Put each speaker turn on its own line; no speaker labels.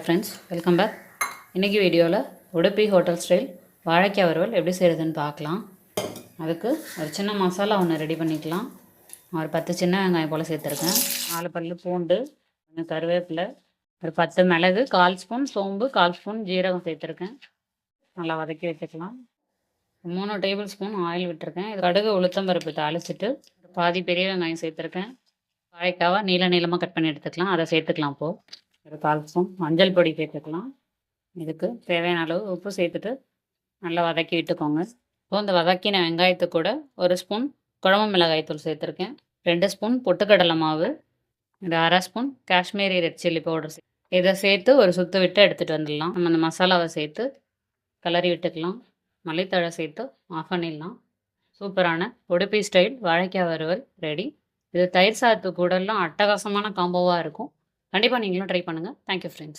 Friends, welcome back. இன்றைக்கி வீடியோவில் Udupi hotel style வாழைக்காய் வறுவல் எப்படி செய்கிறதுன்னு பார்க்கலாம். அதுக்கு ஒரு சின்ன மசாலா ஒன்று ரெடி பண்ணிக்கலாம். ஒரு 10 சின்ன வெங்காயம் போல் சேர்த்துருக்கேன். 4 பல் பூண்டு, கொஞ்சம் கருவேப்பிலை, ஒரு 10 மிளகு, 1/4 ஸ்பூன் சோம்பு, 1/4 ஸ்பூன் ஜீரகம் சேர்த்துருக்கேன். நல்லா வதக்கி வச்சுக்கலாம். 3 டேபிள் ஸ்பூன் ஆயில் விட்டுருக்கேன். இது கடுகு உளுத்தம்பருப்பு தாளிச்சிட்டு பாதி பெரிய வெங்காயம் சேர்த்துருக்கேன். வாழைக்காவை நீளமாக கட் பண்ணி எடுத்துக்கலாம். அதை சேர்த்துக்கலாம். இப்போது ஒரு 1/4 ஸ்பூன் மஞ்சள் பொடி சேர்த்துக்கலாம். இதுக்கு தேவையான அளவு உப்பு சேர்த்துட்டு நல்லா வதக்கி விட்டுக்கோங்க. இப்போ இந்த வதக்கின வெங்காயத்து கூட 1 ஸ்பூன் குழம்பு மிளகாய்த்தூள் சேர்த்துருக்கேன். 2 ஸ்பூன் பொட்டுக்கடலை மாவு, இது 1/2 spoon Kashmiri red chilli powder. இதை சேர்த்து ஒரு சுற்று விட்டு எடுத்துகிட்டு வந்துடலாம். நம்ம அந்த மசாலாவை சேர்த்து கிளறி விட்டுக்கலாம். மல்லித்தழை சேர்த்து ஆஃப் பண்ணிடலாம். சூப்பரான உடுப்பி ஸ்டைல் வாழைக்காய் வறுவல் ரெடி. இது தயிர் சாதத்து கூடலாம் அட்டகாசமான காம்போவாக இருக்கும். கண்டிப்பாக நீங்களும் ட்ரை பண்ணுங்கள். Thank you friends.